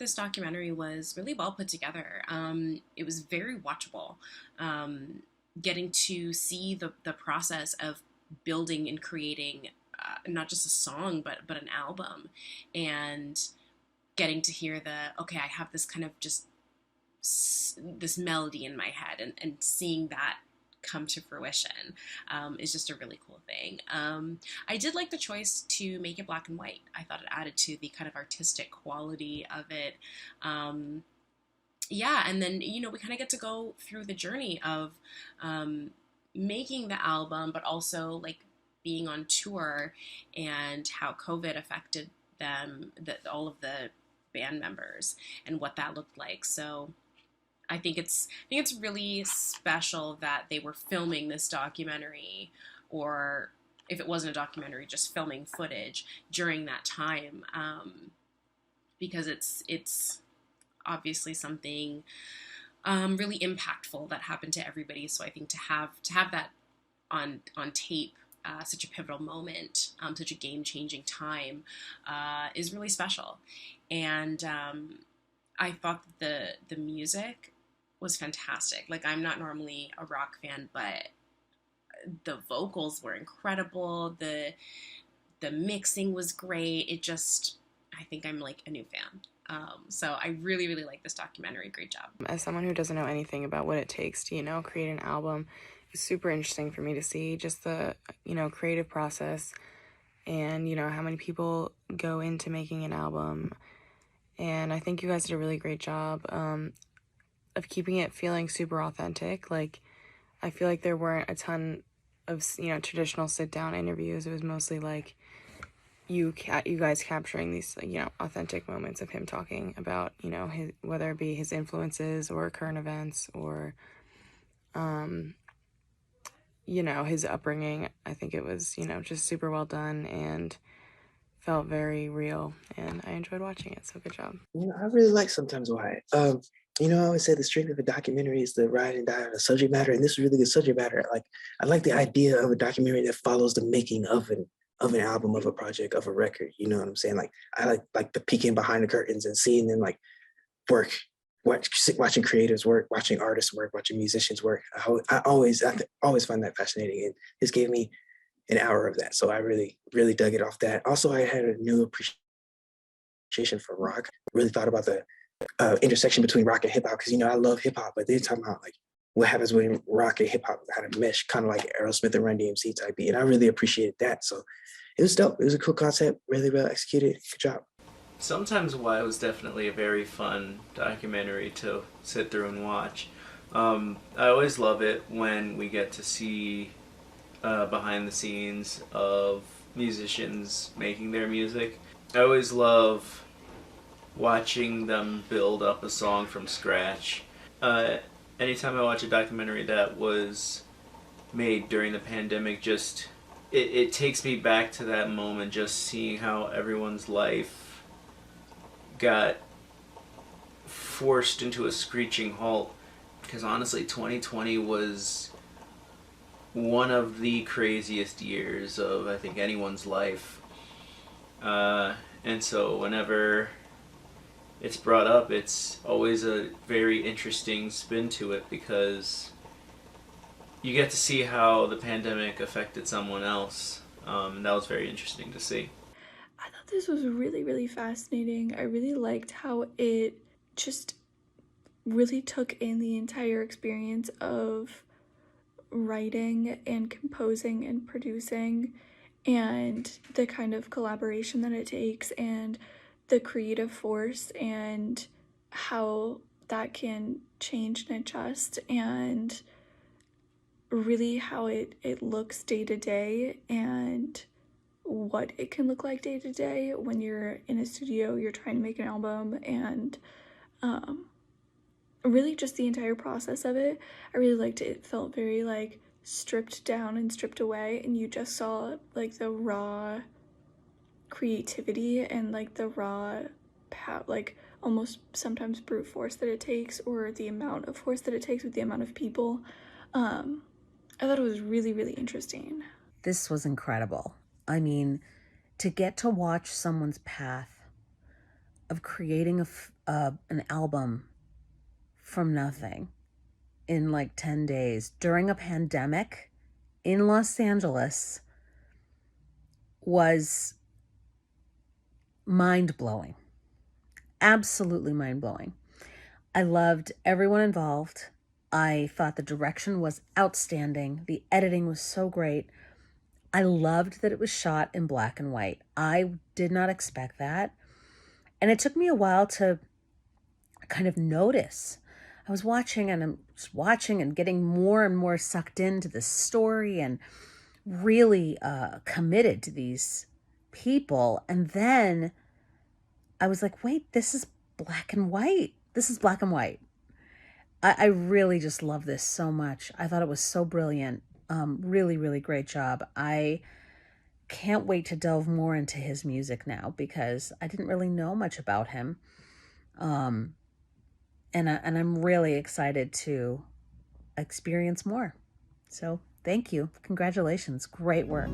this documentary was really well put together. It was very watchable. Getting to see the process of building and creating not just a song but an album, and getting to hear okay, I have this kind of just this melody in my head, and seeing that come to fruition is just a really cool thing. I did like the choice to make it black and white. I thought it added to the kind of artistic quality of it. Yeah, and then, we kind of get to go through the journey of making the album, but also like being on tour, and how COVID affected all of the band members, and what that looked like. So I think it's really special that they were filming this documentary, or if it wasn't a documentary, just filming footage during that time, because it's obviously something really impactful that happened to everybody. So I think to have that on tape, such a pivotal moment, such a game changing time, is really special. And I thought the music was fantastic. Like, I'm not normally a rock fan, but the vocals were incredible. The mixing was great. I think I'm like a new fan. So I really, really like this documentary. Great job. As someone who doesn't know anything about what it takes to, create an album, it's super interesting for me to see just the, creative process, and, how many people go into making an album. And I think you guys did a really great job of keeping it feeling super authentic. Like, I feel like there weren't a ton of, traditional sit-down interviews. It was mostly like you guys capturing these, authentic moments of him talking about, his, whether it be his influences or current events, or, his upbringing. I think it was, just super well done and felt very real, and I enjoyed watching it. So good job. I really like Sometimes Why. I always say the strength of a documentary is the ride and die of the subject matter, and this is really good subject matter. I like the idea of a documentary that follows the making of an album, of a project, of a record. You know what I'm saying? Like, I like the peeking behind the curtains and seeing them like work, watching creatives work, watching artists work, watching musicians work. I always find that fascinating, and this gave me an hour of that. So I really, really dug it off that. Also, I had a new appreciation for rock. Really thought about the intersection between rock and hip hop, because I love hip hop, but they're talking about like what happens when rock and hip hop kind of mesh, kind of like Aerosmith and Run DMC type beat, and I really appreciated that. So it was dope. It was a cool concept, really well executed. Good job. Sometimes Why was definitely a very fun documentary to sit through and watch. I always love it when we get to see behind the scenes of musicians making their music. I always love watching them build up a song from scratch. Anytime I watch a documentary that was made during the pandemic, it takes me back to that moment, just seeing how everyone's life got forced into a screeching halt. Because honestly, 2020 was one of the craziest years of, I think, anyone's life. And so whenever it's brought up, it's always a very interesting spin to it, because you get to see how the pandemic affected someone else. And that was very interesting to see. I thought this was really, really fascinating. I really liked how it just really took in the entire experience of writing and composing and producing, and the kind of collaboration that it takes, and the creative force, and how that can change and adjust, and really how it looks day to day, and what it can look like day to day when you're in a studio, you're trying to make an album, and really just the entire process of it. I really liked it. It felt very like stripped down and stripped away, and you just saw like the raw creativity and like the raw like almost sometimes brute force that it takes, or the amount of force that it takes with the amount of people. I thought it was really, really interesting. This was incredible. I mean, to get to watch someone's path of creating an album from nothing in like 10 days during a pandemic in Los Angeles was mind-blowing. Absolutely mind-blowing. I loved everyone involved. I thought the direction was outstanding. The editing was so great. I loved that it was shot in black and white. I did not expect that. And it took me a while to kind of notice. I was watching and getting more and more sucked into the story and really committed to these people. And then I was like, wait, this is black and white. This is black and white. I really just love this so much. I thought it was so brilliant. Really, really great job. I can't wait to delve more into his music now because I didn't really know much about him. And I'm really excited to experience more. So thank you. Congratulations. Great work.